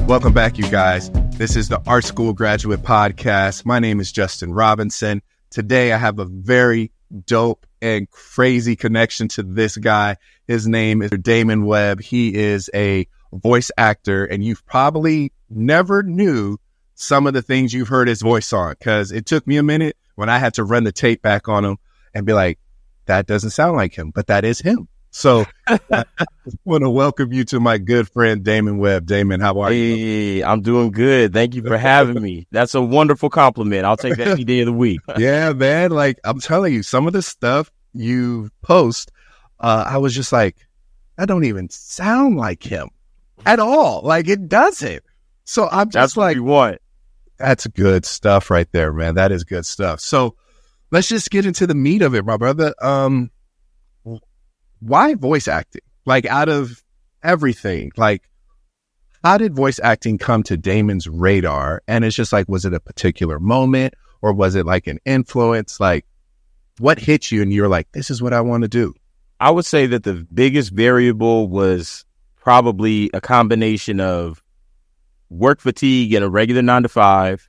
Welcome back, you guys. This is the Art School Graduate Podcast. My name is Justin Robinson. Today, I have a very dope and crazy connection to this guy. His name is Damon Webb. He is a voice actor, and you've probably never knew some of the things you've heard his voice on, because it took me a minute when I had to run the tape back on him and be like, that doesn't sound like him, but that is him. So I want to welcome you to my good friend, Damon Webb. Damon, how are you? Hey, I'm doing good. Thank you for having me. That's a wonderful compliment. I'll take that any day of the week. Yeah, man. Like, I'm telling you, some of the stuff you post, I was just like, that don't even sound like him at all. Like, it doesn't. So I'm just That's like, what we want. That's good stuff right there, man. That is good stuff. So let's just get into the meat of it, my brother. Why voice acting? Like, out of everything, like, how did voice acting come to Damon's radar? And it's just like, was it a particular moment, or was it like an influence? Like, what hit you and you're like, this is what I want to do? I would say that the biggest variable was probably a combination of work fatigue and a regular 9-to-5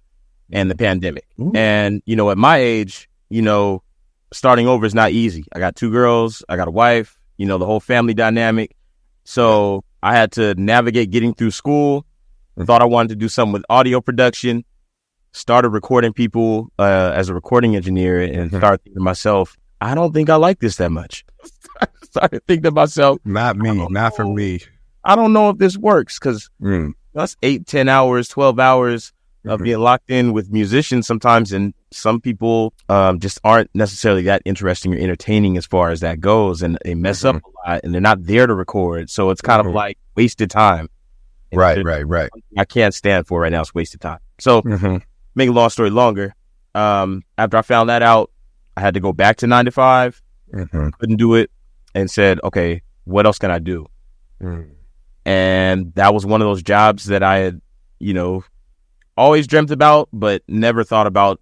and the pandemic. Ooh. And, at my age, starting over is not easy. I got 2 girls, I got a wife, the whole family dynamic. So I had to navigate getting through school. Thought I wanted to do something with audio production. Started recording people as a recording engineer, and started thinking to myself, I don't think I like this that much. Started thinking to myself, Not for me. I don't know if this works, because that's 8, 10 hours, 12 hours of being locked in with musicians sometimes, and some people just aren't necessarily that interesting or entertaining as far as that goes, and they mess up a lot, and they're not there to record, so it's kind of like wasted time. And Right. I can't stand for right now is wasted time. So, make a long story longer, after I found that out, I had to go back to 9-to-5, couldn't do it, and said, okay, what else can I do? And that was one of those jobs that I had, always dreamt about, but never thought about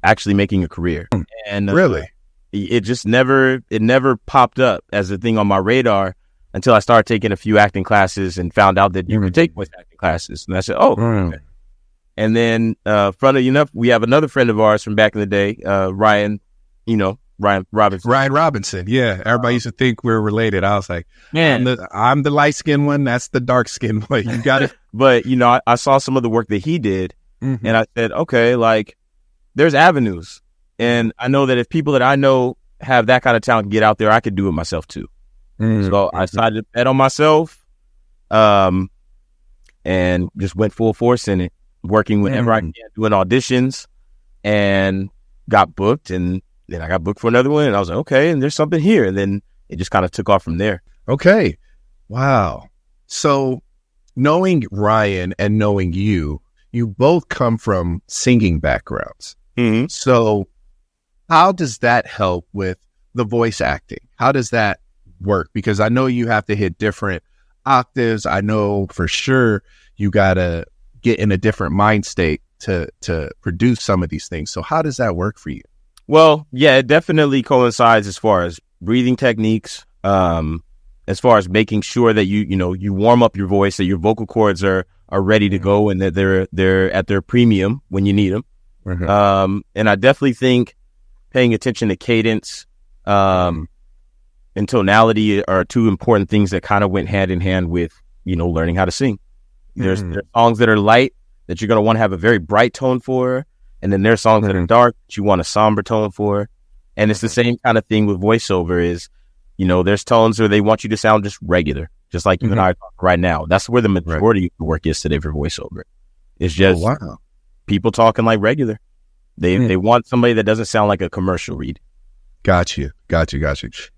actually making a career. And Really? It just never popped up as a thing on my radar until I started taking a few acting classes and found out that you could take voice acting classes. And I said, okay. And then, funnily enough, we have another friend of ours from back in the day, Ryan Robinson. Ryan Robinson. Yeah. Everybody used to think we're related. I was like, Man, I'm the light skinned one. That's the dark skinned one. You got it. But, I saw some of the work that he did, and I said, okay, like, there's avenues. And I know that if people that I know have that kind of talent get out there, I could do it myself too. So I decided to bet on myself, and just went full force in it, working whenever I can, doing auditions, and got booked. And then I got booked for another one, and I was like, okay, and there's something here. And then it just kind of took off from there. Okay. Wow. So knowing Ryan and knowing you both come from singing backgrounds. So how does that help with the voice acting? How does that work? Because I know you have to hit different octaves. I know for sure you got to get in a different mind state to produce some of these things. So how does that work for you? Well, yeah, it definitely coincides as far as breathing techniques, as far as making sure that you warm up your voice, that your vocal cords are ready to go, and that they're at their premium when you need them. And I definitely think paying attention to cadence and tonality are 2 important things that kind of went hand in hand with, learning how to sing. There's songs that are light that you're going to want to have a very bright tone for. And then there's songs that are dark that you want a somber tone for. And it's the same kind of thing with voiceover is, there's tones where they want you to sound just regular, just like you and I are talking right now. That's where the majority of the work is today for voiceover. It's just people talking like regular. They want somebody that doesn't sound like a commercial read. Got you.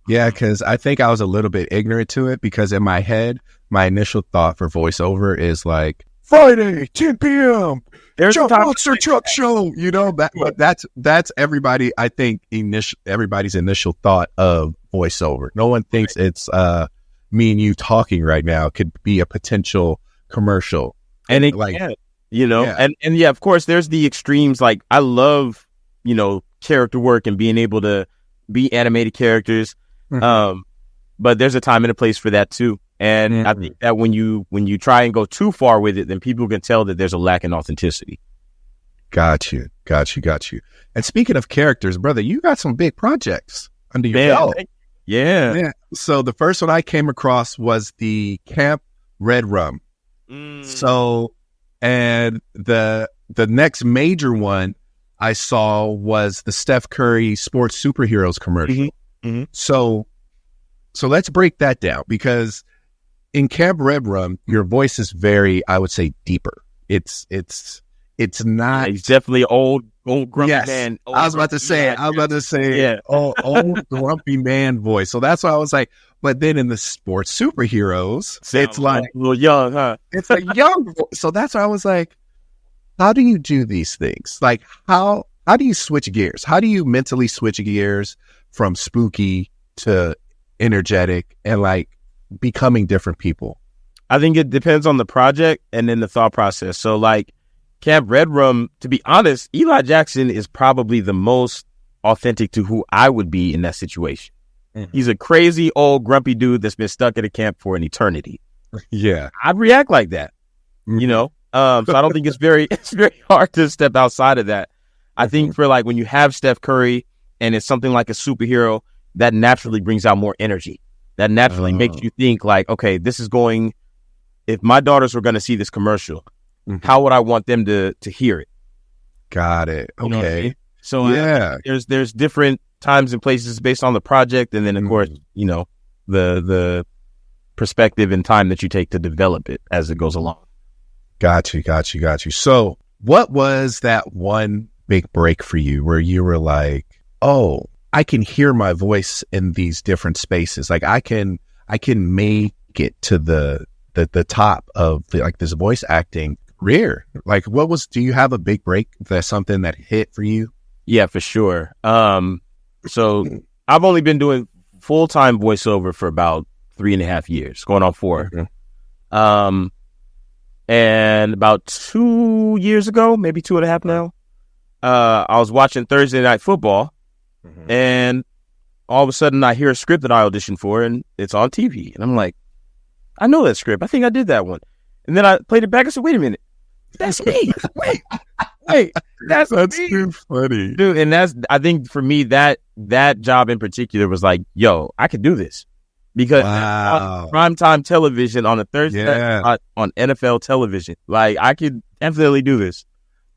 Yeah, because I think I was a little bit ignorant to it, because in my head, my initial thought for voiceover is like, Friday, 10 p.m. There's a Monster Truck Show. But that's everybody. I think everybody's initial thought of voiceover. No one thinks it's me and you talking right now. It could be a potential commercial, and it can, and yeah, of course, there's the extremes. Like, I love character work and being able to be animated characters, but there's a time and a place for that too. And I think that when you try and go too far with it, then people can tell that there's a lack in authenticity. Got you. And speaking of characters, brother, you got some big projects under your belt. Yeah. So the first one I came across was the Camp Redrum. So, and the next major one I saw was the Steph Curry Sports Superheroes commercial. So let's break that down, because in Camp Redrum, your voice is very, I would say, deeper. It's not. He's definitely old grumpy man. I was about to say, old grumpy man voice. So that's why I was like, but then in the Sports Superheroes, it's like a little young, huh? It's a young voice. So that's why I was like, how do you do these things? Like, how do you switch gears? How do you mentally switch gears from spooky to energetic and like becoming different people? I think it depends on the project and then the thought process. So like Camp Redrum, to be honest, Eli Jackson is probably the most authentic to who I would be in that situation. He's a crazy old grumpy dude that's been stuck at a camp for an eternity. Yeah. I'd react like that, you know? So I don't think it's very hard to step outside of that. I think for like when you have Steph Curry and it's something like a superhero, that naturally brings out more energy. That naturally makes you think like, okay, this is going, if my daughters were going to see this commercial, how would I want them to hear it? Got it. Okay. You know what I mean? So yeah, there's different times and places based on the project. And then of course, you know, the perspective and time that you take to develop it as it goes along. Got you. So what was that one big break for you where you were like, oh, I can hear my voice in these different spaces. Like I can make it to the top of like this voice acting career. Like do you have a big break? That's something that hit for you? Yeah, for sure. So I've only been doing full-time voiceover for about 3.5 years, going on 4. And about 2 years ago, maybe 2.5 now, I was watching Thursday Night Football, and all of a sudden I hear a script that I auditioned for, and it's on TV. And I'm like, I know that script. I think I did that one. And then I played it back. I said, wait a minute. That's me. Wait, that's me. Too funny. Dude, and I think for me, that job in particular was like, yo, I could do this. Because on primetime television on a Thursday night on NFL television, like I could definitely do this.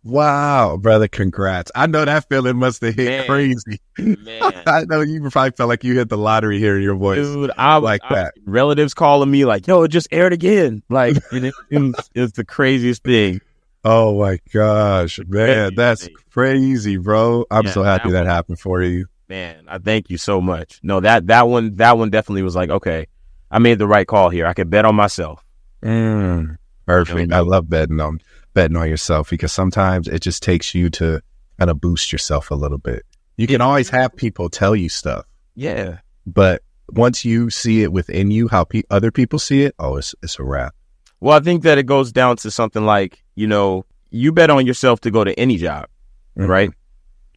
Wow, brother, congrats. I know that feeling must have hit crazy. Man. I know you probably felt like you hit the lottery hearing your voice. Dude, that. Relatives calling me like, yo, it just aired again. Like, it's the craziest thing. Oh my gosh, man, that's crazy, bro. I'm so happy that happened for you. Man, I thank you so much. No, that one definitely was like, okay, I made the right call here. I could bet on myself. Perfect. I love betting on yourself, because sometimes it just takes you to kind of boost yourself a little bit. You can always have people tell you stuff. Yeah. But once you see it within you, how other people see it, it's a wrap. Well, I think that it goes down to something like, you know, you bet on yourself to go to any job, right?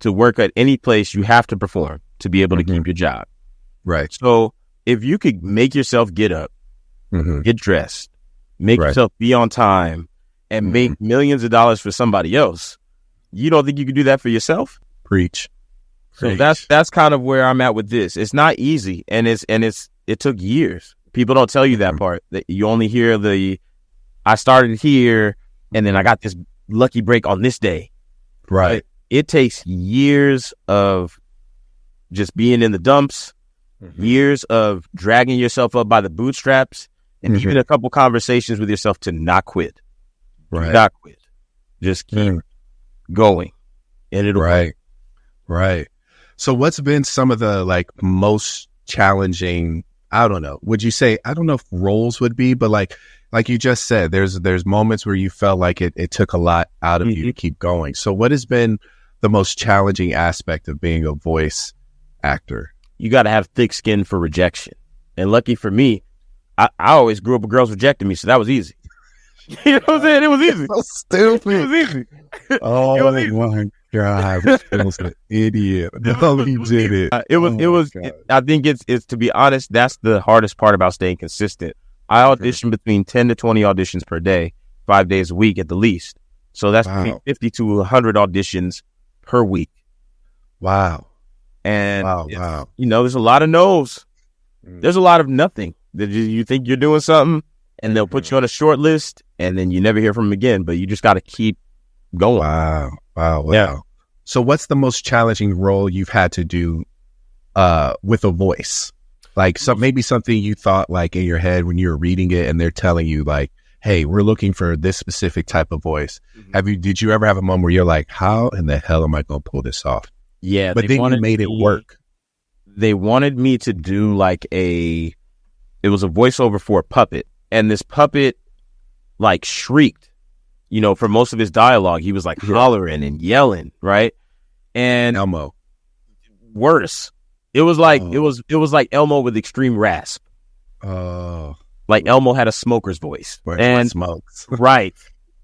To work at any place, you have to perform to be able to keep your job. Right. So if you could make yourself get up, get dressed, make yourself be on time, and make millions of dollars for somebody else, you don't think you could do that for yourself? Preach. So that's kind of where I'm at with this. It's not easy, and it took years. People don't tell you that part. That you only hear I started here, and then I got this lucky break on this day. Right. It takes years of just being in the dumps, years of dragging yourself up by the bootstraps, and even a couple conversations with yourself to not quit. Right. Not quit. Just keep going. And it'll work. Right. So what's been some of the like most challenging, I don't know, would you say, I don't know if roles would be, but like you just said, there's moments where you felt like it took a lot out of you to keep going. So what has been the most challenging aspect of being a voice actor? You got to have thick skin for rejection. And lucky for me, I always grew up with girls rejecting me, so that was easy. You know what I'm saying? It was easy. So stupid. It was easy. Oh my God. It was an idiot. No, he did it. I think it's to be honest, that's the hardest part about staying consistent. I audition between 10 to 20 auditions per day, 5 days a week at the least. So that's between 50 to 100 auditions per week. Wow. And, Wow. there's a lot of no's. There's a lot of nothing. You think you're doing something, and they'll put you on a short list, and then you never hear from them again. But you just got to keep going. Wow. Yeah. So what's the most challenging role you've had to do with a voice? Like maybe something you thought like in your head when you were reading it and they're telling you like, hey, we're looking for this specific type of voice. Did you ever have a moment where you're like, how in the hell am I going to pull this off? Yeah. But then you made it work. They wanted me to do like it was a voiceover for a puppet. And this puppet like shrieked, for most of his dialogue. He was like hollering and yelling, right? And Elmo. Worse. It was like it was like Elmo with extreme rasp. Oh. Like Elmo had a smoker's voice. And smokes. Right.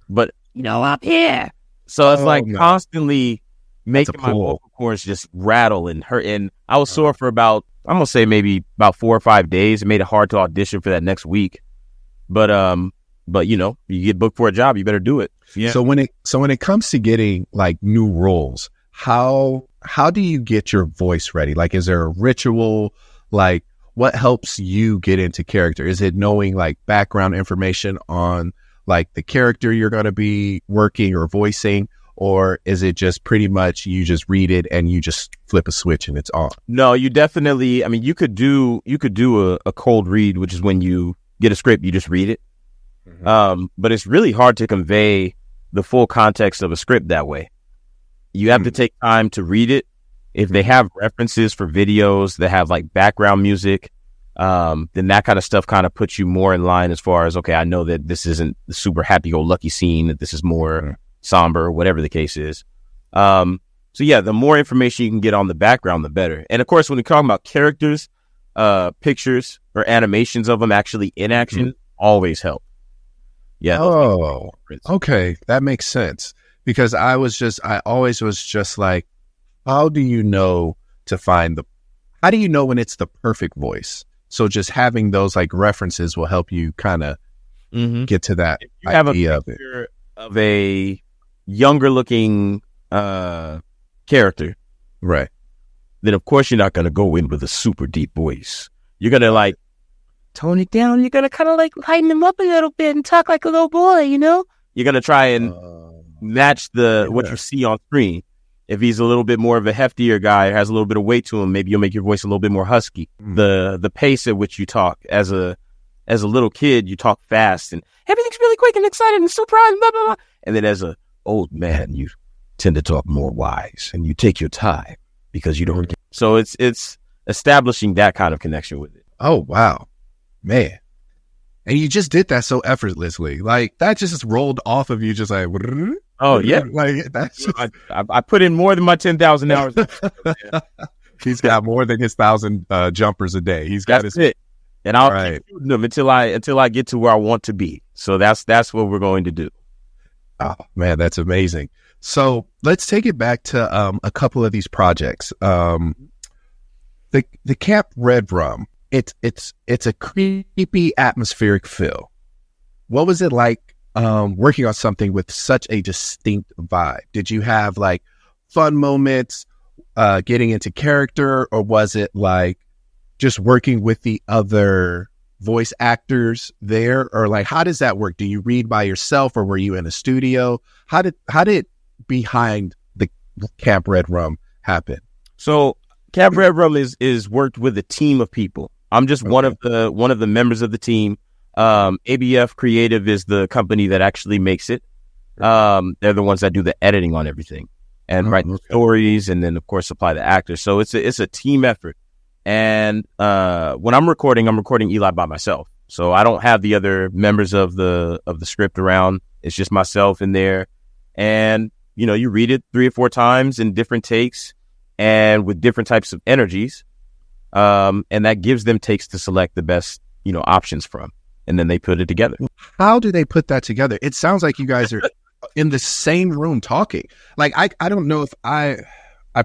But up here. So it's like constantly making my vocal cords just rattle and hurt. And I was sore for about, I'm gonna say maybe about 4 or 5 days. It made it hard to audition for that next week. But you get booked for a job, you better do it. Yeah. So when it comes to getting like new roles, how do you get your voice ready? Like, is there a ritual? Like, what helps you get into character? Is it knowing like background information on like the character you're going to be working or voicing? Or is it just pretty much you just read it and you just flip a switch and it's on? No, you definitely, you could do a cold read, which is when you get a script, you just read it. But it's really hard to convey the full context of a script that way. You have to take time to read it. If they have references for videos that have like background music, then that kind of stuff kind of puts you more in line as far as, okay, I know that this isn't the super happy-go-lucky scene, that this is more somber, whatever the case is. So yeah, the more information you can get on the background, the better. And of course, when we're talking about characters, pictures or animations of them actually in action always help. Yeah. Oh, okay. That makes sense. Because I always was just like, how do you know how do you know when it's the perfect voice? So just having those like references will help you kind of get to that idea of it. Of a younger looking character, right? Then of course you're not going to go in with a super deep voice. You're going to like tone it down. You're going to kind of like lighten him up a little bit and talk like a little boy, You're going to try and match what you see on screen. If he's a little bit more of a heftier guy, has a little bit of weight to him, maybe you'll make your voice a little bit more husky. The pace at which you talk as a little kid, you talk fast and everything's really quick and excited and so proud and blah blah blah. And then as a old man, you tend to talk more wise and you take your time because you don't. So it's establishing that kind of connection with it. Oh wow, man! And you just did that so effortlessly, like that just rolled off of you, just like. Oh yeah, like that's. I put in more than my 10,000 hours. He's got more than his 1,000 jumpers a day. He's got it, and I'll keep shooting them until I get to where I want to be. So that's what we're going to do. Oh man, that's amazing. So let's take it back to a couple of these projects. The Camp Redrum. It's a creepy atmospheric feel. What was it like? Working on something with such a distinct vibe? Did you have like fun moments getting into character, or was it like just working with the other voice actors there, or like how does that work? Do you read by yourself, or were you in a studio? How did behind the Camp Redrum happen? So Camp Redrum is worked with a team of people. I'm just one of the members of the team. ABF Creative is the company that actually makes it. They're the ones that do the editing on everything and write the stories, and then of course supply the actors. So it's a team effort. And when I'm recording Eli by myself. So I don't have the other members of the script around. It's just myself in there. And you read it 3 or 4 times in different takes and with different types of energies. And that gives them takes to select the best, options from. And then they put it together. How do they put that together? It sounds like you guys are in the same room talking. Like, I don't know if I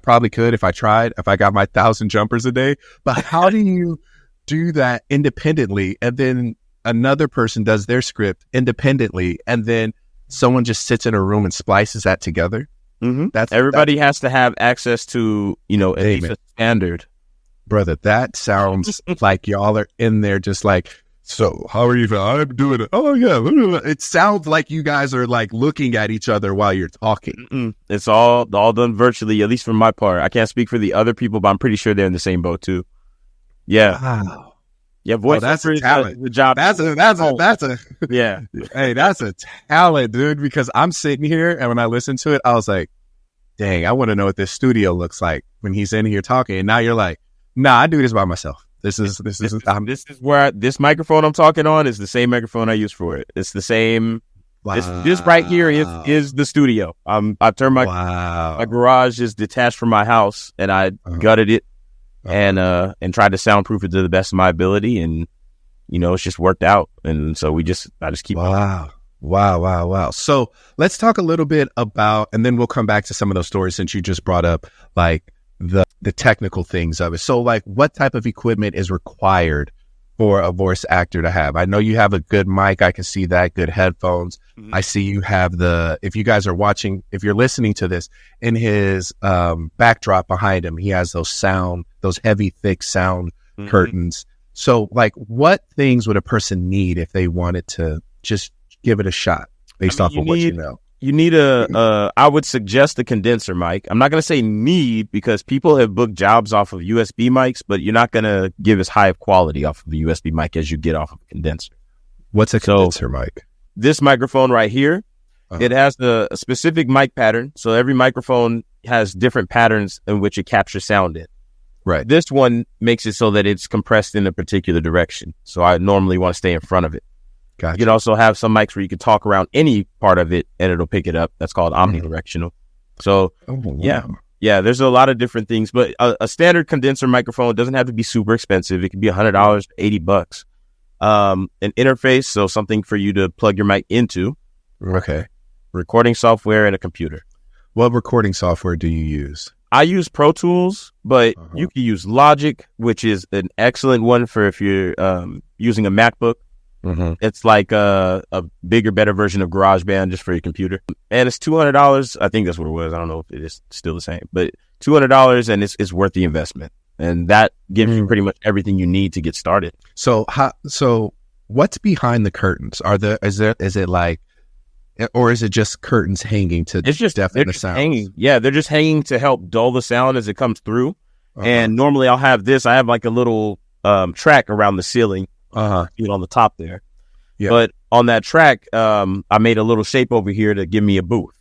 probably could if I tried, if I got my 1,000 jumpers a day, but how do you do that independently and then another person does their script independently, and then someone just sits in a room and splices that together. Everybody has to have access to, at least a standard. Brother, that sounds like y'all are in there just like, so how are you? I'm doing it. Oh yeah. It sounds like you guys are like looking at each other while you're talking. It's all done virtually, at least for my part. I can't speak for the other people, but I'm pretty sure they're in the same boat too. Yeah. Wow. Yeah. Voice that's a talent. The job. That's a yeah. Hey, that's a talent, dude, because I'm sitting here and when I listen to it, I was like, dang, I want to know what this studio looks like when he's in here talking. And now you're like, nah, I do this by myself. This is where this microphone I'm talking on is the same microphone I use for it. It's the same. Wow. This right here is the studio. I turned my garage is detached from my house, and I gutted it and tried to soundproof it to the best of my ability, and it's just worked out. And so I just keep. Wow. So let's talk a little bit about, and then we'll come back to some of those stories since you just brought up like the technical things of it. So like what type of equipment is required for a voice actor to have? I know you have a good mic. I can see that. Good headphones. I see you have if you guys are watching, if you're listening to this, in his backdrop behind him, he has those heavy, thick sound curtains. So like what things would a person need if they wanted to just give it a shot based off of what you know? You need I would suggest a condenser mic. I'm not going to say need because people have booked jobs off of USB mics, but you're not going to give as high of quality off of the USB mic as you get off of a condenser. What's a condenser mic? This microphone right here, it has a specific mic pattern. So every microphone has different patterns in which it captures sound in. Right. This one makes it so that it's compressed in a particular direction. So I normally want to stay in front of it. Gotcha. You can also have some mics where you can talk around any part of it and it'll pick it up. That's called omnidirectional. So yeah, there's a lot of different things, but a standard condenser microphone doesn't have to be super expensive. It could be $100, $80. An interface, so something for you to plug your mic into. Okay. Recording software and a computer. What recording software do you use? I use Pro Tools, but you can use Logic, which is an excellent one for if you're using a MacBook. It's like a bigger, better version of GarageBand just for your computer. And it's $200. I think that's what it was. I don't know if it is still the same, but $200 and it's worth the investment. And that gives you pretty much everything you need to get started. So what's behind the curtains? Is it like, or is it just curtains hanging to deafen the sound? Hanging. Yeah, they're just hanging to help dull the sound as it comes through. And normally I have like a little track around the ceiling. On the top there. Yeah. But on that track, I made a little shape over here to give me a booth.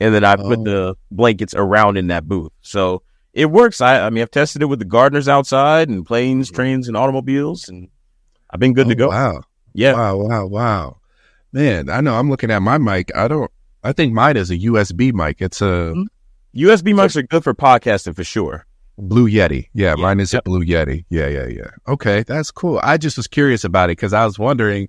And then I put the blankets around in that booth. So it works. I mean, I've tested it with the gardeners outside and planes, trains, and automobiles, and I've been good to go. Wow. Yeah. Wow. Man, I know I'm looking at my mic. I think mine is a USB mic. It's a USB mics are good for podcasting for sure. Blue Yeti. Yeah, mine is a Blue Yeti. Yeah. Okay, that's cool. I just was curious about it because I was wondering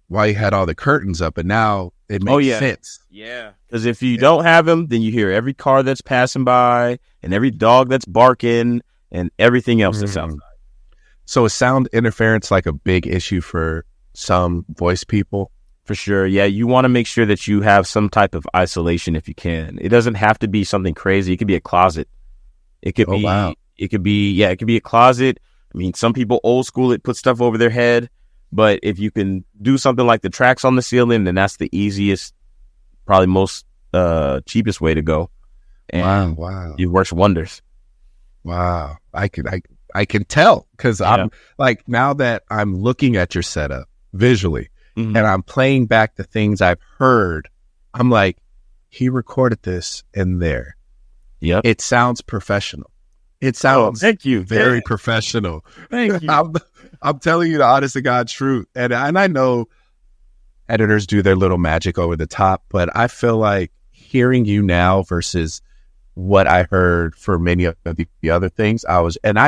why you had all the curtains up, and now it makes sense. Yeah, because if you don't have them, then you hear every car that's passing by and every dog that's barking and everything else that's outside. So is sound interference like a big issue for some voice people? For sure. Yeah, you want to make sure that you have some type of isolation if you can. It doesn't have to be something crazy. It could be a closet. It could it could be a closet. I mean, some people old school it, put stuff over their head, but if you can do something like the tracks on the ceiling, then that's the easiest, probably most cheapest way to go. And it works wonders. Wow. I can tell because I'm like, now that I'm looking at your setup visually and I'm playing back the things I've heard, I'm like, he recorded this in there. Yep. It sounds professional. It sounds thank you. Very professional. Thank you. I'm telling you the honest to God truth. And I know editors do their little magic over the top, but I feel like hearing you now versus what I heard for many of the other things, I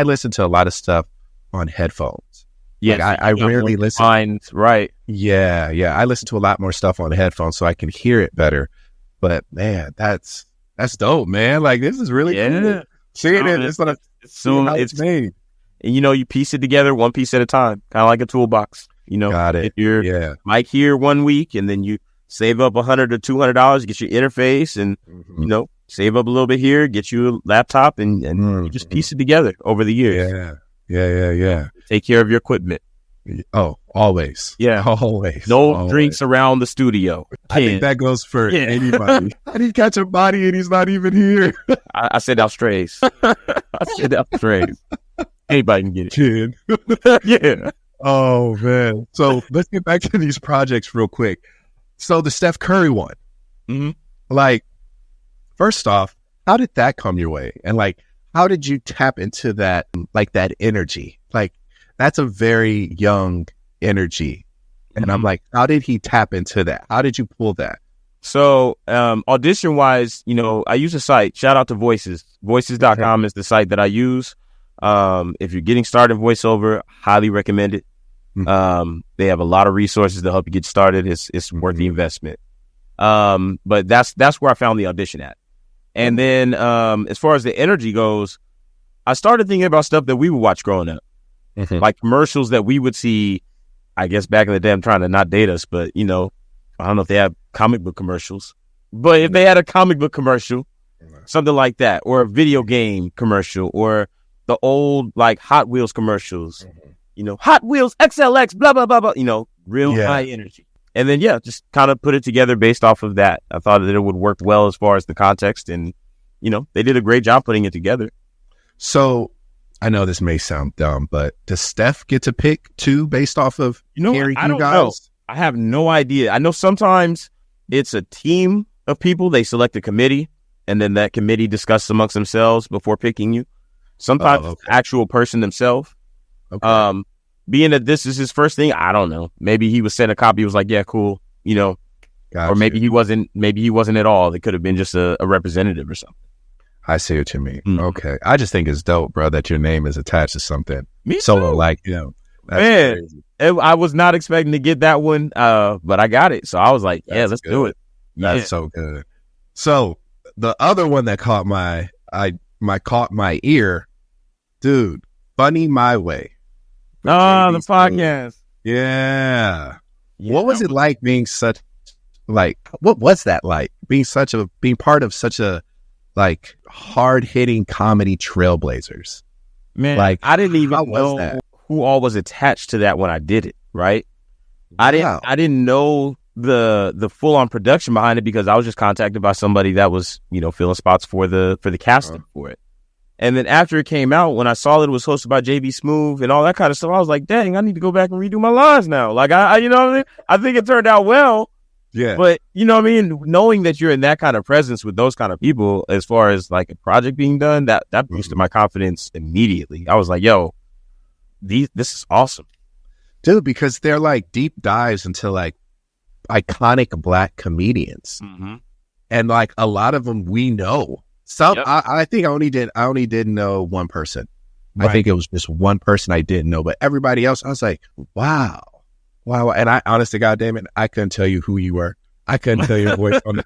listen to a lot of stuff on headphones. Yeah, like I rarely listen. Right. Yeah. I listen to a lot more stuff on headphones so I can hear it better. But man, that's dope, man. Like this is really cool. Seeing it's made. And you piece it together one piece at a time, kind of like a toolbox. You know, got it. Get your mic here 1 week, and then you save up $100 to $200, get your interface, and you know, save up a little bit here, get you a laptop, and you just piece it together over the years. Yeah. Take care of your equipment. Oh, always. Yeah. Always. No drinks around the studio. I think that goes for anybody. I didn't catch a body and he's not even here. I said out strays. Anybody can get it. Kid. Yeah. Oh, man. So let's get back to these projects real quick. So the Steph Curry one. Mm-hmm. Like, first off, how did that come your way? And like, how did you tap into that, like that energy? Like, that's a very young energy. And I'm like, how did he tap into that? How did you pull that? So audition wise, you know, I use a site. Shout out to Voices. Voices.com is the site that I use. If you're getting started in voiceover, highly recommend it. They have a lot of resources to help you get started. It's worth the investment. But that's where I found the audition at. And then as far as the energy goes, I started thinking about stuff that we would watch growing up. Like commercials that we would see, I guess back in the day. I'm trying to not date us, but you know, I don't know if they have comic book commercials, but if they had a comic book commercial, something like that, or a video game commercial, or the old like Hot Wheels commercials, you know, Hot Wheels XLX, blah, blah, blah, blah, you know, real high energy. And then, just kind of put it together based off of that. I thought that it would work well as far as the context, and, you know, they did a great job putting it together. So I know this may sound dumb, but does Steph get to pick two based off of hearing I you don't guys? know. I have no idea. I know sometimes it's a team of people. They select a committee, and then that committee discusses amongst themselves before picking you. Sometimes it's the actual person themselves. Okay. Being that this is his first thing, I don't know. Maybe he was sent a copy. He was like, yeah, cool. You know, or maybe he wasn't. Maybe he wasn't at all. It could have been just a representative or something. I see what you mean. Okay. I just think it's dope, bro, that your name is attached to something. Me solo, too. like, you know. Man, I was not expecting to get that one, but I got it. So I was like, let's do it. That's so good. So the other one that caught my ear, dude, Funny My Way. The podcast. Yeah. What was it like being such, like, what was that like? Being part of such a, like, hard-hitting comedy trailblazers? Man, like, I didn't even know who all was attached to that when I did it, right? Wow. I didn't know the full-on production behind it because I was just contacted by somebody that was, you know, filling spots for the casting for it. And then after it came out, when I saw that it was hosted by JB Smoove and all that kind of stuff, I was like, dang, I need to go back and redo my lines now. Like, I you know what I mean? I think it turned out well. Yeah. But, you know what I mean? Knowing that you're in that kind of presence with those kind of people, as far as like a project being done, that boosted my confidence immediately. I was like, yo, this is awesome. Dude, because they're like deep dives into like iconic Black comedians. And like a lot of them we know. Some I think I only didn't know one person. Right. I think it was just one person I didn't know, but everybody else, I was like, wow. And I, honest to God, Damon, I couldn't tell you who you were. I couldn't tell your voice on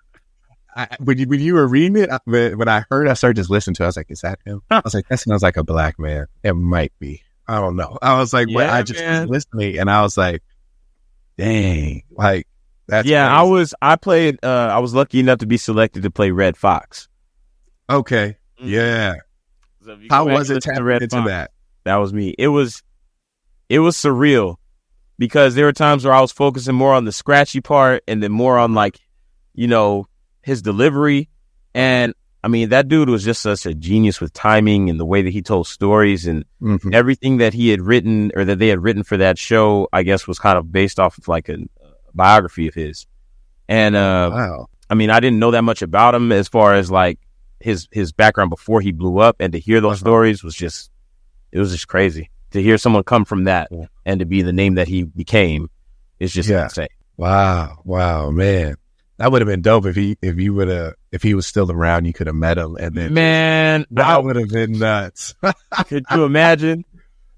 when you were reading it. When I heard, I started just listening to it. I was like, is that him? I was like, that sounds like a Black man. It might be. I don't know. I was like, but I just was listening, and I was like, dang, like that's crazy. I was lucky enough to be selected to play Red Fox. Okay. Yeah. So how was it tapping into that? That was me. It was surreal because there were times where I was focusing more on the scratchy part and then more on like, you know, his delivery. And I mean, that dude was just such a genius with timing and the way that he told stories, and everything that he had written or that they had written for that show, I guess, was kind of based off of like a biography of his. And I mean, I didn't know that much about him as far as like his background before he blew up, and to hear those stories was just crazy. To hear someone come from that and to be the name that he became is just insane. Wow, man. That would have been dope if he was still around. You could have met him, and then that would have been nuts. Could you imagine,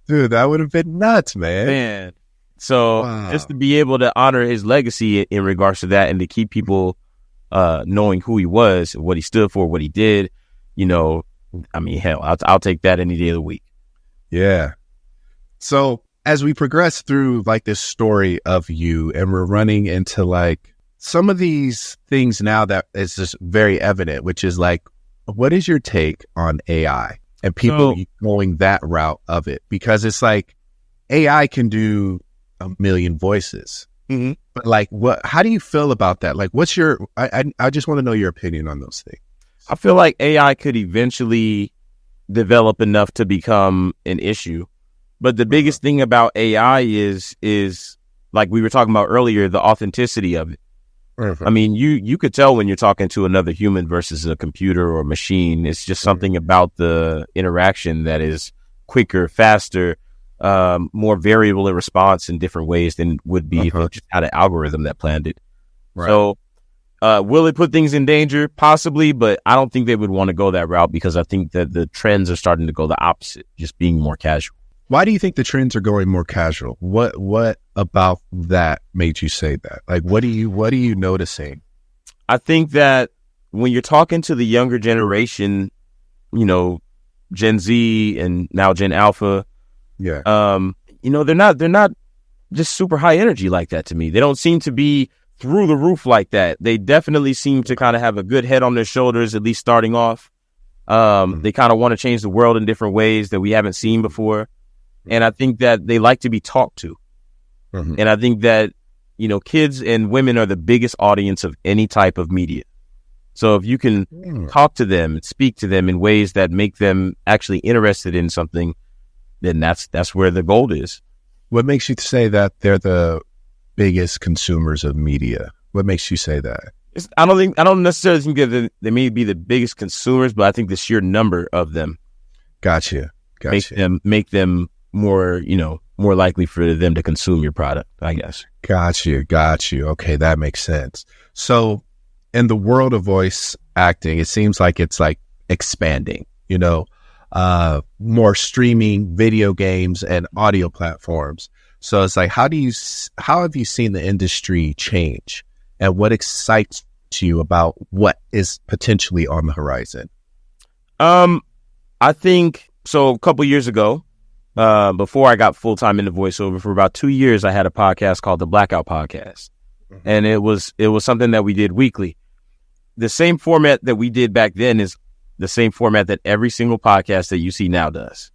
dude? That would have been nuts, man. So just to be able to honor his legacy in regards to that, and to keep people knowing who he was, what he stood for, what he did, you know, I mean, hell, I'll take that any day of the week. Yeah. So as we progress through like this story of you, and we're running into like some of these things now that is just very evident, which is like, what is your take on AI and people going that route of it? Because it's like AI can do a million voices, but like, how do you feel about that? Like, what's your, I just want to know your opinion on those things. I feel like AI could eventually develop enough to become an issue. But the biggest thing about AI is like we were talking about earlier, the authenticity of it. I mean, you could tell when you're talking to another human versus a computer or machine. It's just something about the interaction that is quicker, faster, more variable in response in different ways than would be if you just had an algorithm that planned it. Right. So will it put things in danger? Possibly, but I don't think they would want to go that route because I think that the trends are starting to go the opposite, just being more casual. Why do you think the trends are going more casual? What about that made you say that? Like, what are you noticing? I think that when you're talking to the younger generation, you know, Gen Z and now Gen Alpha, you know, they're not just super high energy like that to me. They don't seem to be through the roof like that. They definitely seem to kind of have a good head on their shoulders, at least starting off. They kind of want to change the world in different ways that we haven't seen before. And I think that they like to be talked to. And I think that, you know, kids and women are the biggest audience of any type of media. So if you can talk to them and speak to them in ways that make them actually interested in something, then that's where the gold is. What makes you say that they're the biggest consumers of media? What makes you say that? I don't necessarily think that they may be the biggest consumers, but I think the sheer number of them Gotcha. make them more, you know, more likely for them to consume your product, I guess. Got you. Okay, that makes sense. So in the world of voice acting, it seems like it's like expanding, you know, more streaming, video games and audio platforms. So it's like, how have you seen the industry change, and what excites you about what is potentially on the horizon? I think so. A couple years ago, before I got full-time into voiceover, for about 2 years, I had a podcast called the Blackout Podcast. And it was something that we did weekly. The same format that we did back then is the same format that every single podcast that you see now does.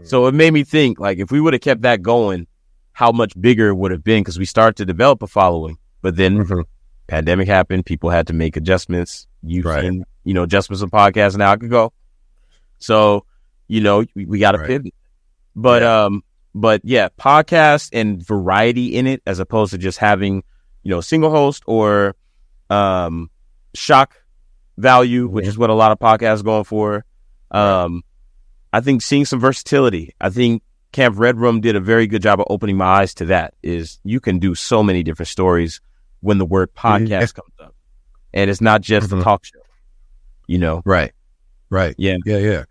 So it made me think, like, if we would have kept that going, how much bigger it would have been, because we started to develop a following. But then pandemic happened. People had to make adjustments. You've seen, you know, adjustments of podcasts now. I could go. So, you know, we got to pivot. But yeah, podcast and variety in it, as opposed to just having, you know, single host or shock value, which is what a lot of podcasts are going for. I think seeing some versatility. I think Camp Redrum did a very good job of opening my eyes to that. Is you can do so many different stories when the word podcast comes up, and it's not just a talk show. You know, right? Yeah.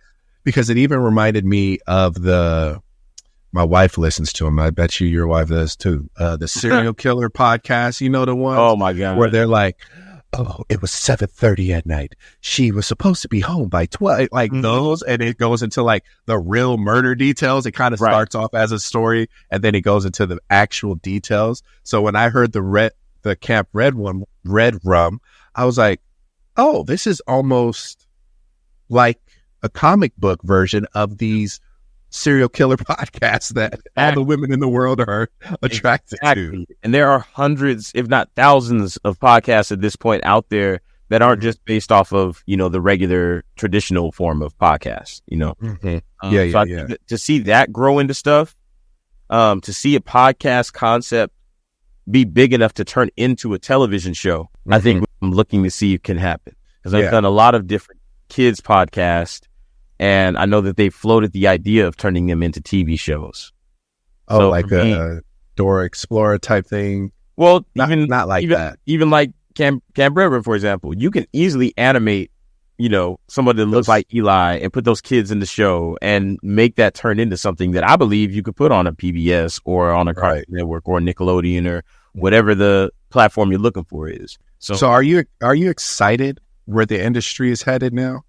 Because it even reminded me of my wife listens to them. I bet your wife does too. The serial killer podcast, you know, the one. Oh my God. Where they're like, oh, it was 7:30 at night. She was supposed to be home by 12, like those. And it goes into like the real murder details. It kind of starts off as a story and then it goes into the actual details. So when I heard the Camp Redrum, I was like, oh, this is almost like a comic book version of these serial killer podcasts that all the women in the world are attracted to. And there are hundreds, if not thousands, of podcasts at this point out there that aren't just based off of, you know, the regular traditional form of podcasts, you know? To see that grow into stuff, to see a podcast concept be big enough to turn into a television show, I think I'm looking to see if it can happen. Because I've done a lot of different kids podcasts, and I know that they floated the idea of turning them into TV shows. Oh, so like a Dora Explorer type thing? Well, not like that. Even like Camp Redrum, for example, you can easily animate, you know, someone that looks like Eli and put those kids in the show and make that turn into something that I believe you could put on a PBS or on a Cartoon Network or Nickelodeon or whatever the platform you're looking for is. So are you excited where the industry is headed now?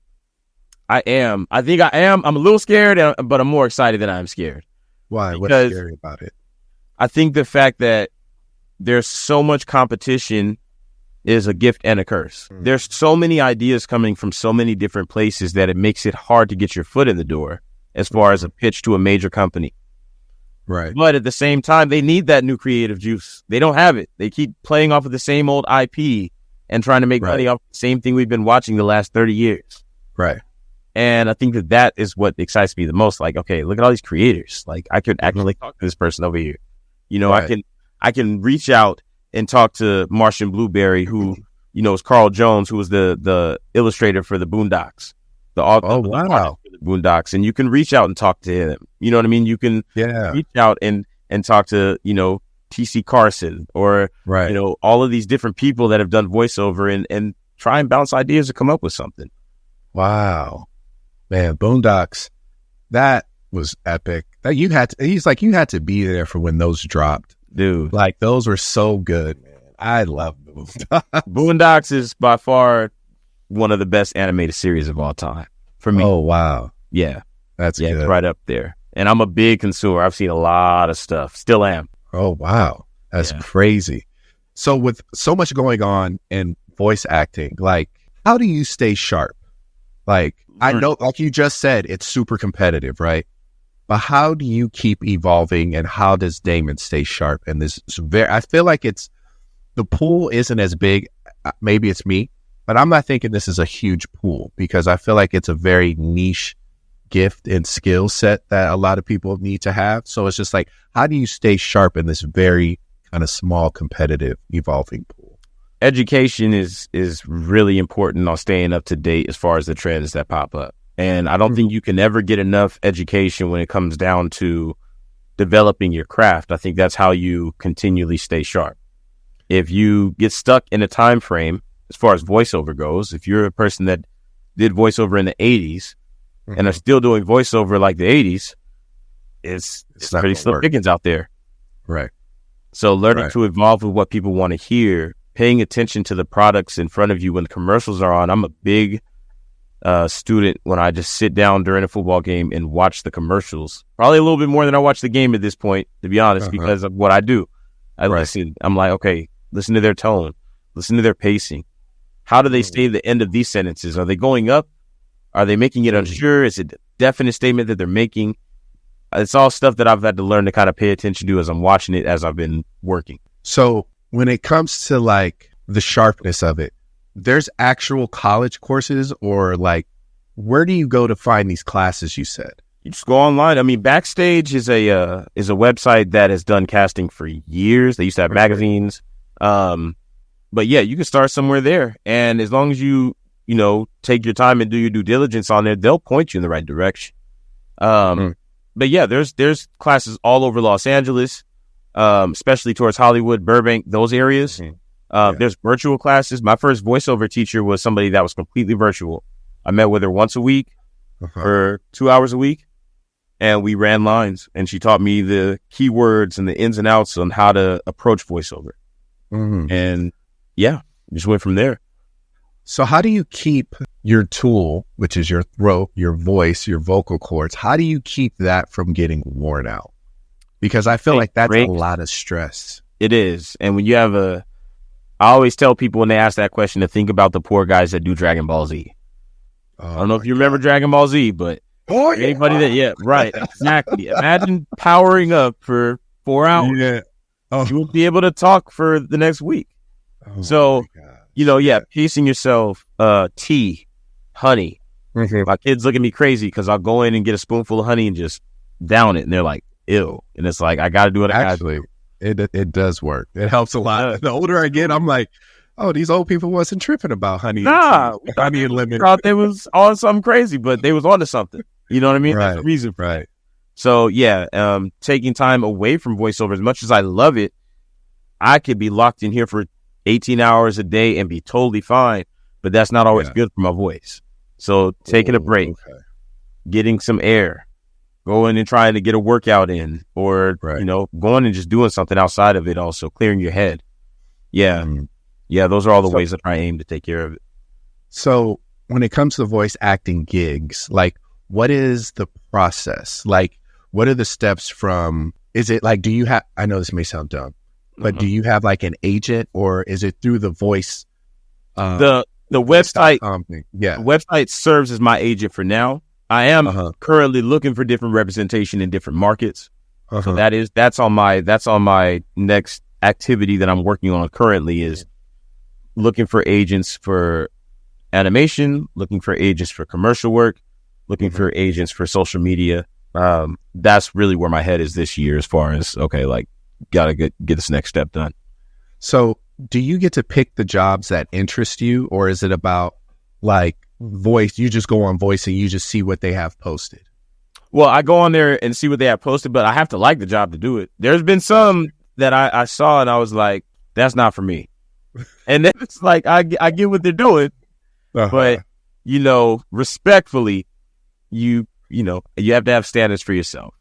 I am. I think I am. I'm a little scared, but I'm more excited than I'm scared. Why? What's Because scary about it? I think the fact that there's so much competition is a gift and a curse. There's so many ideas coming from so many different places that it makes it hard to get your foot in the door as far as a pitch to a major company. Right. But at the same time, they need that new creative juice. They don't have it. They keep playing off of the same old IP and trying to make money off the same thing we've been watching the last 30 years. Right. And I think that is what excites me the most. Like, okay, look at all these creators. Like, I could actually talk to this person over here. You know, I can reach out and talk to Martian Blueberry, who, you know, is Carl Jones, who was the illustrator for the Boondocks. The wow. For the Boondocks. And you can reach out and talk to him. You know what I mean? You can reach out and talk to, you know, TC Carson or, you know, all of these different people that have done voiceover and try and bounce ideas to come up with something. Wow. Man, Boondocks, that was epic. That you had to be there for when those dropped. Dude. Like, those were so good, man. I love Boondocks. Boondocks is by far one of the best animated series of all time for me. Oh, wow. Yeah. That's good. It's right up there. And I'm a big consumer. I've seen a lot of stuff. Still am. Oh, wow. That's crazy. So with so much going on in voice acting, like, how do you stay sharp? Like, I know, like you just said, it's super competitive, right? But how do you keep evolving, and how does Damon stay sharp? And this is I feel like the pool isn't as big. Maybe it's me, but I'm not thinking this is a huge pool, because I feel like it's a very niche gift and skill set that a lot of people need to have. So it's just like, how do you stay sharp in this very kind of small, competitive, evolving pool? Education is really important on staying up to date as far as the trends that pop up. And I don't think you can ever get enough education when it comes down to developing your craft. I think that's how you continually stay sharp. If you get stuck in a time frame, as far as voiceover goes, if you're a person that did voiceover in the 80s and are still doing voiceover like the 80s, it's pretty slim pickings out there. Right. So learning to evolve with what people want to hear, paying attention to the products in front of you when the commercials are on. I'm a big student when I just sit down during a football game and watch the commercials. Probably a little bit more than I watch the game at this point, to be honest, because of what I do. I listen. I'm like, okay, listen to their tone, listen to their pacing. How do they say the end of these sentences? Are they going up? Are they making it unsure? Is it a definite statement that they're making? It's all stuff that I've had to learn to kind of pay attention to as I'm watching it, as I've been working. So when it comes to like the sharpness of it, there's actual college courses, or like, where do you go to find these classes you said? You just go online. I mean, Backstage is a website that has done casting for years. They used to have magazines. But yeah, you can start somewhere there. And as long as you take your time and do your due diligence on it, they'll point you in the right direction. But yeah, there's classes all over Los Angeles, especially towards Hollywood, Burbank, those areas. There's virtual classes. My first voiceover teacher was somebody that was completely virtual. I met with her once a week for 2 hours a week, and we ran lines, and she taught me the keywords and the ins and outs on how to approach voiceover. And yeah, just went from there. So how do you keep your tool, which is your throat, your voice, your vocal cords, how do you keep that from getting worn out? Because I feel like that's a lot of stress. It is. And when you have I always tell people when they ask that question to think about the poor guys that do Dragon Ball Z. I don't know if you remember Dragon Ball Z, but anybody exactly. Imagine powering up for 4 hours. Yeah. You would be able to talk for the next week. Pacing yourself, tea, honey. My kids look at me crazy because I'll go in and get a spoonful of honey and just down it, and they're like, ew. And it's like, I got to do it. Actually, it does work. It helps a lot. The older I get, I'm like, oh, these old people wasn't tripping about honey. Honey and lemon. Thought they was on something crazy, but they was onto something. You know what I mean? Right. That's the reason. Right. So yeah, taking time away from voiceover, as much as I love it, I could be locked in here for 18 hours a day and be totally fine, but that's not always good for my voice. So taking a break, getting some air, going and trying to get a workout in, or, going and just doing something outside of it, also clearing your head. Yeah. Yeah. Those are all the ways that I aim to take care of it. So when it comes to voice acting gigs, like, what is the process? Like, what are the steps from, is it like, do you have, I know this may sound dumb, but do you have like an agent, or is it through the voice? The website, yeah. the website serves as my agent for now. I am currently looking for different representation in different markets. So that's on my next activity that I'm working on currently, is looking for agents for animation, looking for agents for commercial work, looking for agents for social media. That's really where my head is this year, as far as, okay, like, gotta get this next step done. So do you get to pick the jobs that interest you, or is it about like voice? You just go on voice and you just see what they have posted? Well, I go on there and see what they have posted, but I have to like the job to do it. There's been some that I saw and I was like, that's not for me. And then it's like, I get what they're doing, but, you know, respectfully, you have to have standards for yourself.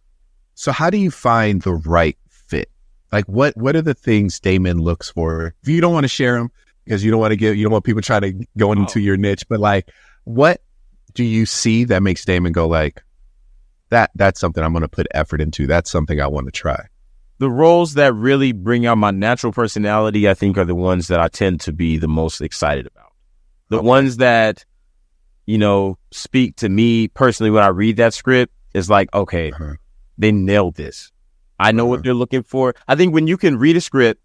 So how do you find the right fit? Like what are the things Damon looks for? If you don't want to share them because you don't want people trying to go into your niche, but like, what do you see that makes Damon go like, that's something I'm going to put effort into. That's something I want to try. The roles that really bring out my natural personality, I think, are the ones that I tend to be the most excited about. The ones that, you know, speak to me personally when I read that script is like, okay, they nailed this. I know what they're looking for. I think when you can read a script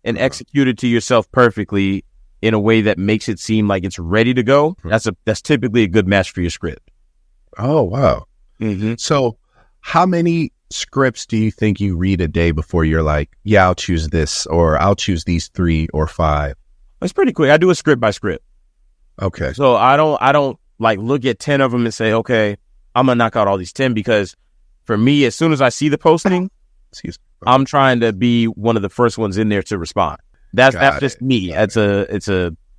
and execute it to yourself perfectly in a way that makes it seem like it's ready to go, that's typically a good match for your script. Oh, wow. So how many scripts do you think you read a day before you're like, yeah, I'll choose this, or I'll choose these 3 or 5? It's pretty quick. I do a script by script. Okay. So I don't like look at 10 of them and say, okay, I'm going to knock out all these 10, because for me, as soon as I see the posting, I'm trying to be one of the first ones in there to respond. That's just me.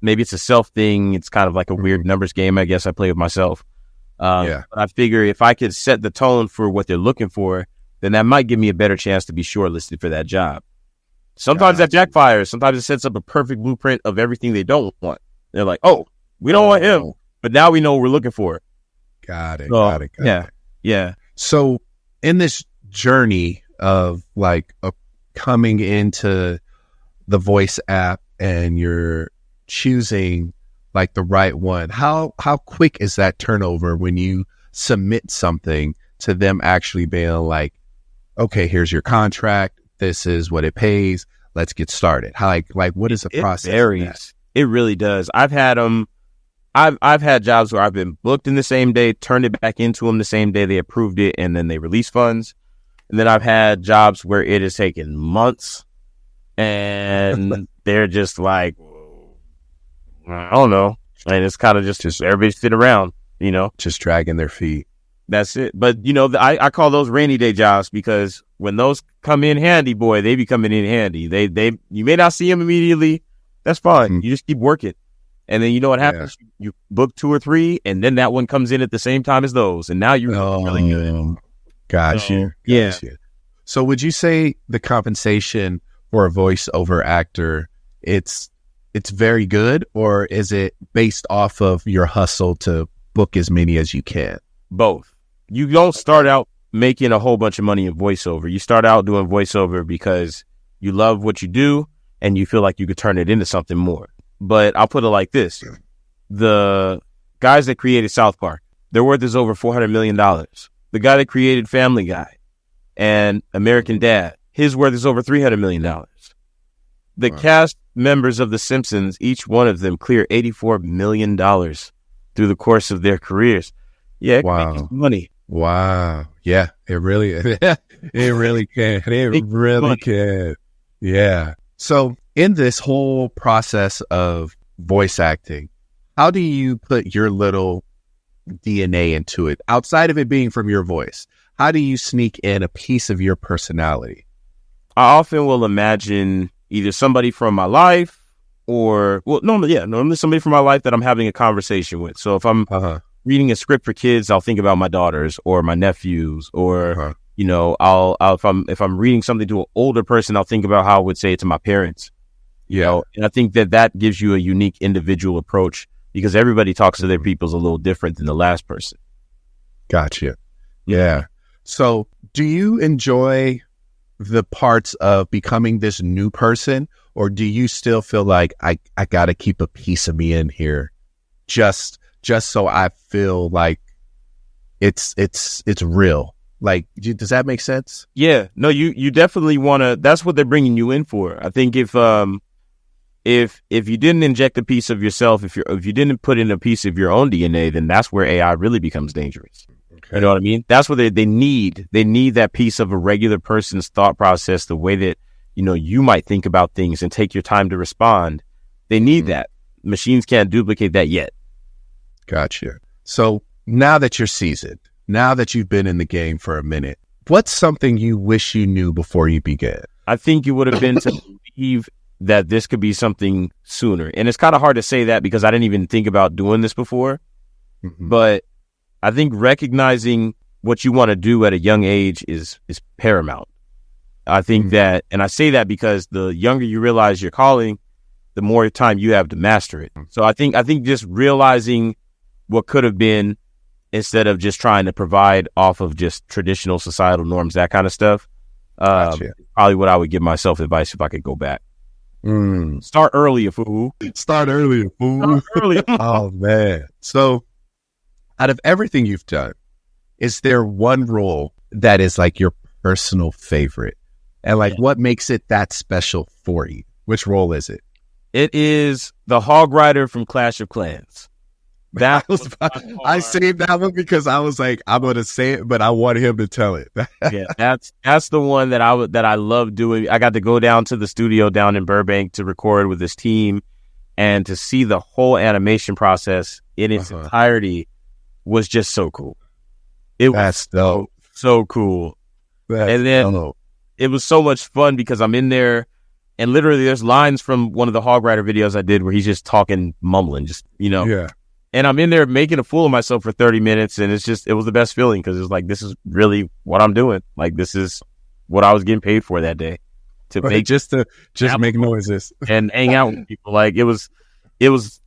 Maybe it's a self thing. It's kind of like a weird numbers game, I guess I play with myself. But I figure if I could set the tone for what they're looking for, then that might give me a better chance to be shortlisted for that job. Sometimes that backfires. Sometimes it sets up a perfect blueprint of everything they don't want. They're like, oh, we don't want him, but now we know what we're looking for. Got it. Yeah. So in this journey of like coming into the voice app and you're choosing like the right one, how quick is that turnover when you submit something to them actually being like, okay, here's your contract, this is what it pays, let's get started? How like what is the process? It varies. It really does. I've had jobs where I've been booked in the same day, turned it back into them the same day they approved it, and then they release funds. And then I've had jobs where it has taken months and they're just like, I don't know. And it's kind of just everybody sit around, you know, just dragging their feet. That's it. But, you know, I call those rainy day jobs, because when those come in handy, boy, they be coming in handy. You may not see them immediately. That's fine. You just keep working. And then you know what happens? Yeah. You book 2 or 3, and then that one comes in at the same time as those. And now you're really good. Gotcha. Yeah. So would you say the compensation for a voiceover actor, it's very good, or is it based off of your hustle to book as many as you can? Both. You don't start out making a whole bunch of money in voiceover. You start out doing voiceover because you love what you do and you feel like you could turn it into something more. But I'll put it like this. The guys that created South Park, their worth is over $400 million. The guy that created Family Guy and American Dad, his worth is over $300 million. The cast members of The Simpsons, each one of them clear $84 million through the course of their careers. Yeah, it can make money. Wow. Yeah, it really can. It really can. Yeah. So in this whole process of voice acting, how do you put your little DNA into it? Outside of it being from your voice, how do you sneak in a piece of your personality? I often will imagine either somebody from my life or, normally somebody from my life that I'm having a conversation with. So if I'm reading a script for kids, I'll think about my daughters or my nephews, or you know, I'll if I'm reading something to an older person, I'll think about how I would say it to my parents. You know, and I think that gives you a unique individual approach, because everybody talks to their peoples a little different than the last person. Gotcha. Yeah. So Do you enjoy the parts of becoming this new person, or do you still feel like I got to keep a piece of me in here just so I feel like it's real? Like, does that make sense? Yeah, no, you definitely want to. That's what they're bringing you in for. I think if you didn't inject a piece of yourself, if you didn't put in a piece of your own DNA, then that's where AI really becomes dangerous. Okay. You know what I mean? That's what they need. They need that piece of a regular person's thought process, the way that you might think about things and take your time to respond. They need that. Machines can't duplicate that yet. Gotcha. So now that you're seasoned, now that you've been in the game for a minute, what's something you wish you knew before you began? I think it would have been to believe that this could be something sooner. And it's kind of hard to say that because I didn't even think about doing this before. But I think recognizing what you want to do at a young age is paramount. I think that, and I say that because the younger you realize your calling, the more time you have to master it. So I think just realizing what could have been, instead of just trying to provide off of just traditional societal norms, that kind of stuff. Probably what I would give myself advice if I could go back. Start earlier, fool. Start earlier, fool. Oh, man. So out of everything you've done, is there one role that is like your personal favorite? And like, what makes it that special for you? Which role is it? It is the Hog Rider from Clash of Clans. I saved that one because I was like, I'm going to say it, but I want him to tell it. Yeah, that's the one that I love doing. I got to go down to the studio down in Burbank to record with this team, and to see the whole animation process in its entirety was just so cool. That's dope. So cool. And then it was so much fun because I'm in there, and literally there's lines from one of the Hog Rider videos I did where he's just talking, mumbling, Yeah. And I'm in there making a fool of myself for 30 minutes. And it was the best feeling because it was like, this is really what I'm doing. Like, this is what I was getting paid for that day, to make make noises and hang out with people. Like, it was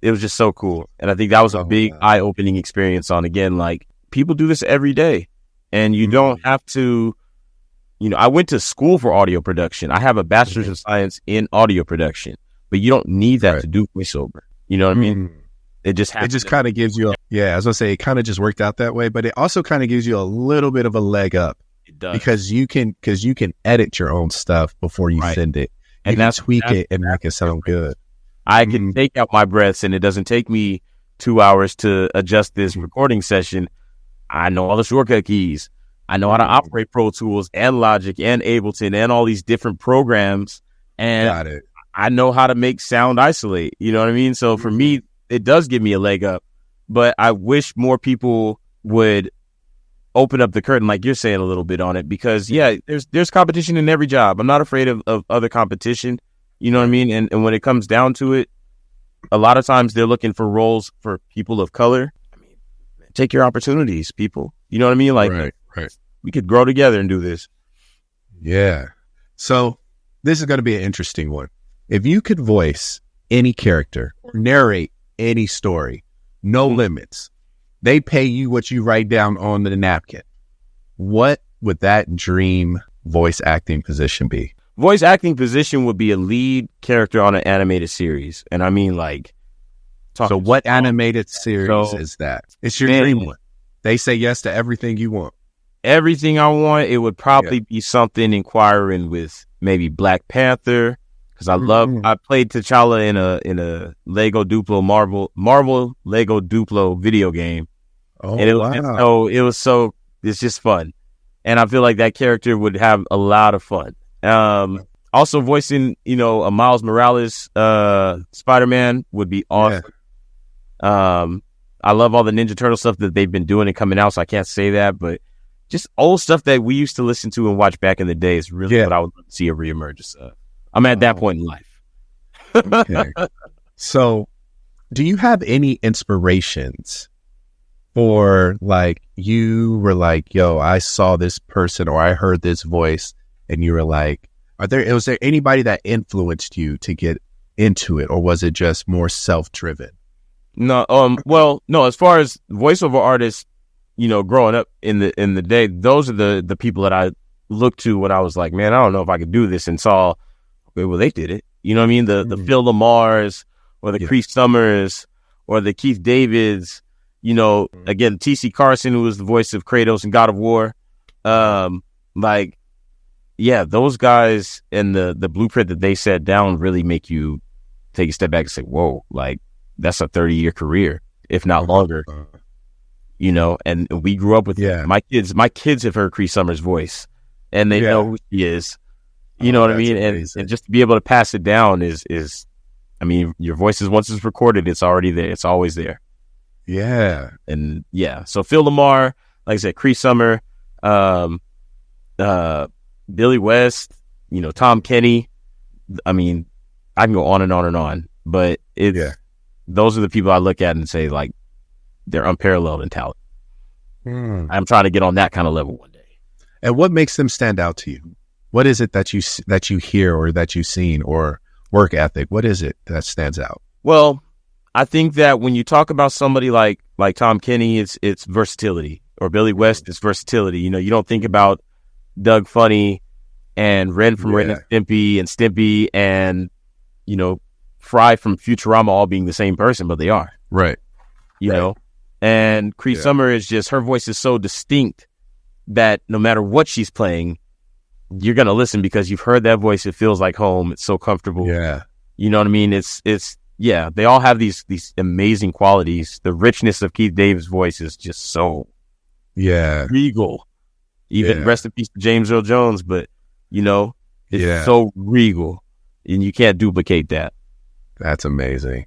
just so cool. And I think that was a big eye-opening experience on, again, like, people do this every day, and you don't have to, I went to school for audio production. I have a bachelor's of science in audio production, but you don't need that to do voiceover. You know what I mean? It just kind of gives you, I was going to say, it kind of just worked out that way, but it also kind of gives you a little bit of a leg up. It does. Because you can edit your own stuff before you send it. And that's tweak it and make it sound good. I can take out my breaths, and it doesn't take me 2 hours to adjust this recording session. I know all the shortcut keys. I know how to operate Pro Tools and Logic and Ableton and all these different programs. And I know how to make sound isolate. You know what I mean? So for me, it does give me a leg up, but I wish more people would open up the curtain, like you're saying, a little bit on it, because there's competition in every job. I'm not afraid of other competition. You know what I mean? And when it comes down to it, a lot of times they're looking for roles for people of color. I mean, take your opportunities, people. You know what I mean? Like, right. We could grow together and do this. Yeah. So this is going to be an interesting one. If you could voice any character or narrate any story, no limits, they pay you what you write down on the napkin, what would that dream voice acting position be? Voice acting position would be a lead character on an animated series. And I mean, like, so what animated series is that? It's your dream one. They say yes to everything you want. Everything I want. It would probably be something inquiring with maybe Black Panther, because I played T'Challa in a Lego Duplo Marvel Lego Duplo video game. Oh, and wow. It's just fun. And I feel like that character would have a lot of fun. Also voicing, a Miles Morales Spider-Man would be awesome. Yeah. I love all the Ninja Turtle stuff that they've been doing and coming out, so I can't say that, but just old stuff that we used to listen to and watch back in the day is really what I would see a reemergence of. I'm at that point in life. Okay. So do you have any inspirations for, like, you were like, yo, I saw this person or I heard this voice, and you were like, was there anybody that influenced you to get into it, or was it just more self-driven? No, no, as far as voiceover artists, growing up in the day, those are the people that looked to when I was like, man, I don't know if I could do this, and saw, okay, well, they did it. You know what I mean? The Phil Lamars or the Cree Summers or the Keith Davids, you know, again, T.C. Carson, who was the voice of Kratos in God of War. Like, yeah, those guys and the blueprint that they set down really make you take a step back and say, whoa, like, that's a 30-year career, if not longer. You know, and we grew up with my kids have heard Cree Summers' voice, and they know who she is. You know what I mean? And just to be able to pass it down is I mean, your voice is, once it's recorded, it's already there. It's always there. Yeah. And so Phil Lamar, like I said, Cree Summer, Billy West, you know, Tom Kenny. I mean, I can go on and on and on, but those are the people I look at and say, like, they're unparalleled in talent. I'm trying to get on that kind of level one day. And what makes them stand out to you? What is it that you hear or that you've seen, or work ethic? What is it that stands out? Well, I think that when you talk about somebody like Tom Kenny, it's versatility, or Billy West, it's versatility. You know, you don't think about Doug Funny and Ren from Ren and Stimpy and, you know, Fry from Futurama all being the same person, but they are. Right. You know? And Cree Summer is just, her voice is so distinct that no matter what she's playing, you're going to listen because you've heard that voice. It feels like home. It's so comfortable. Yeah. You know what I mean? It's they all have these amazing qualities. The richness of Keith Davis' voice is just so regal. Even rest in peace to James Earl Jones, but, you know, it's so regal, and you can't duplicate that. That's amazing.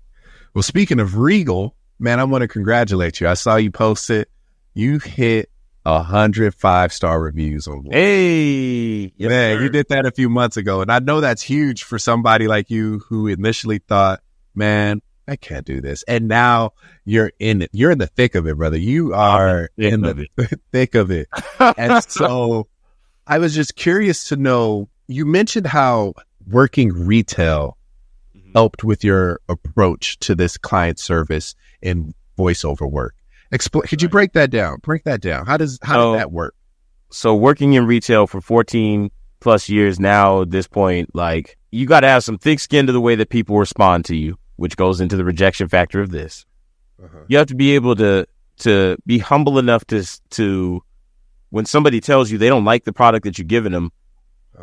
Well, speaking of regal, man, I want to congratulate you. I saw you post it. You hit 100 5-star reviews on Voice. Hey, yes, man, sir. You did that a few months ago, and I know that's huge for somebody like you who initially thought, man, I can't do this, and now you're in it. You're in the thick of it, brother. You are in the thick of it. And so I was just curious to know, you mentioned how working retail helped with your approach to this client service and voiceover work. Could you break that down? How did that work? So working in retail for 14 plus years now at this point, like, you got to have some thick skin to the way that people respond to you, which goes into the rejection factor of this. You have to be able to be humble enough to when somebody tells you they don't like the product that you're giving them,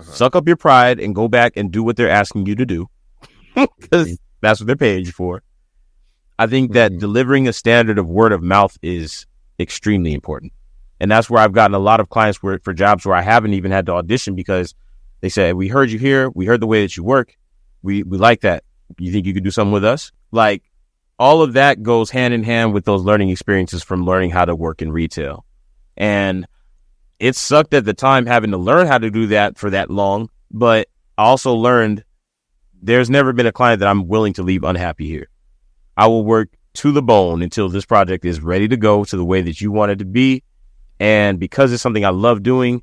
suck up your pride and go back and do what they're asking you to do, because that's what they're paying you for. I think that delivering a standard of word of mouth is extremely important. And that's where I've gotten a lot of clients for jobs where I haven't even had to audition, because they say, we heard you here. We heard the way that you work. We like that. You think you could do something with us? Like, all of that goes hand in hand with those learning experiences from learning how to work in retail. And it sucked at the time having to learn how to do that for that long. But I also learned there's never been a client that I'm willing to leave unhappy here. I will work to the bone until this project is ready to go to the way that you want it to be. And because it's something I love doing,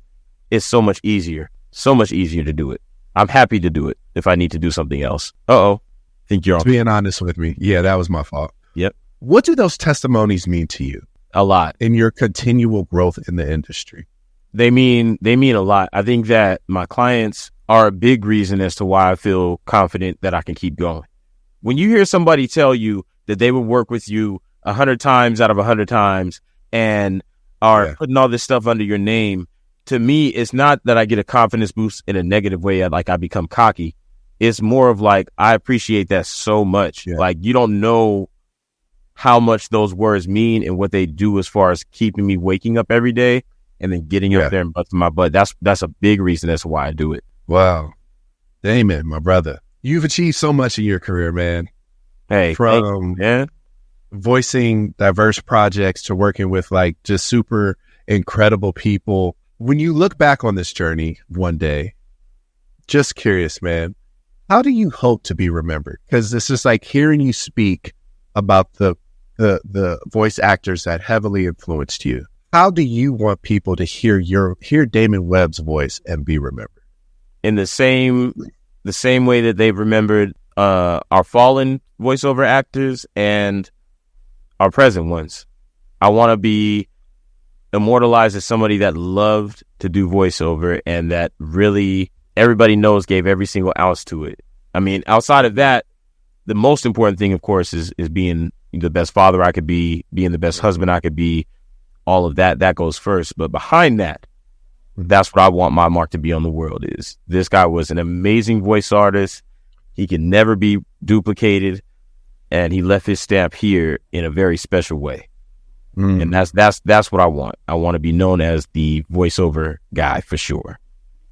it's so much easier to do it. I'm happy to do it if I need to do something else. Think you're being honest with me. Yeah, that was my fault. Yep. What do those testimonies mean to you? A lot. In your continual growth in the industry? They mean a lot. I think that my clients are a big reason as to why I feel confident that I can keep going. When you hear somebody tell you that they would work with you 100 times out of 100 times and are putting all this stuff under your name, to me, it's not that I get a confidence boost in a negative way, like I become cocky. It's more of like, I appreciate that so much. Yeah. Like, you don't know how much those words mean and what they do as far as keeping me waking up every day and then getting up there and busting my butt. That's a big reason as to why I do it. Wow. Damon, my brother, you've achieved so much in your career, man. Hey, from voicing diverse projects to working with like just super incredible people. When you look back on this journey one day, just curious, man, how do you hope to be remembered? Because this is like hearing you speak about the voice actors that heavily influenced you. How do you want people to hear Damon Webb's voice and be remembered? In the same way that they've remembered our fallen voiceover actors and our present ones. I want to be immortalized as somebody that loved to do voiceover and that really everybody knows gave every single ounce to it. I mean, outside of that, the most important thing, of course, is being the best father I could be, being the best husband I could be. All of that goes first. But behind that, that's what I want my mark to be on the world is. This guy was an amazing voice artist. He can never be duplicated. And he left his stamp here in a very special way. And that's what I want. I want to be known as the voiceover guy for sure.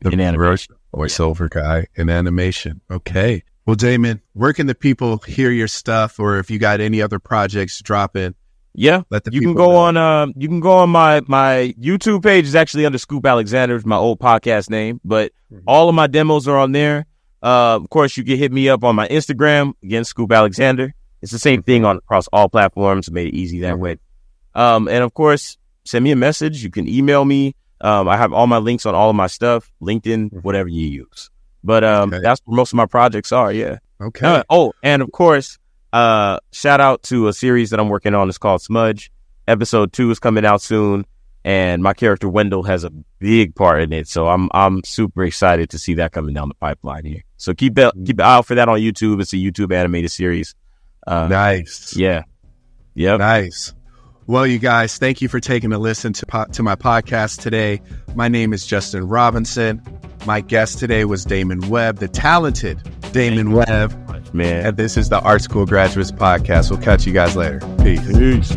In animation. Voiceover guy in animation. Okay. Well, Damon, where can the people hear your stuff, or if you got any other projects dropping? Yeah, you can go on my YouTube page is actually under Scoop Alexander, it's my old podcast name, but all of my demos are on there. Of course, you can hit me up on my Instagram, again, Scoop Alexander. It's the same thing across all platforms. Made it easy that way. And of course, send me a message. You can email me. I have all my links on all of my stuff, LinkedIn, whatever you use. But that's where most of my projects are. Yeah. Okay. And of course, shout out to a series that I'm working on. It's called Smudge. Episode 2 is coming out soon, and my character Wendell has a big part in it. So I'm super excited to see that coming down the pipeline here. So keep an eye out for that on YouTube. It's a YouTube animated series. Nice. Yeah. Yep. Nice. Well, you guys, thank you for taking a listen to my podcast today. My name is Justin Robinson. My guest today was Damon Webb, the talented Damon Webb. Man. And this is the Art School Graduates Podcast. We'll catch you guys later. Peace.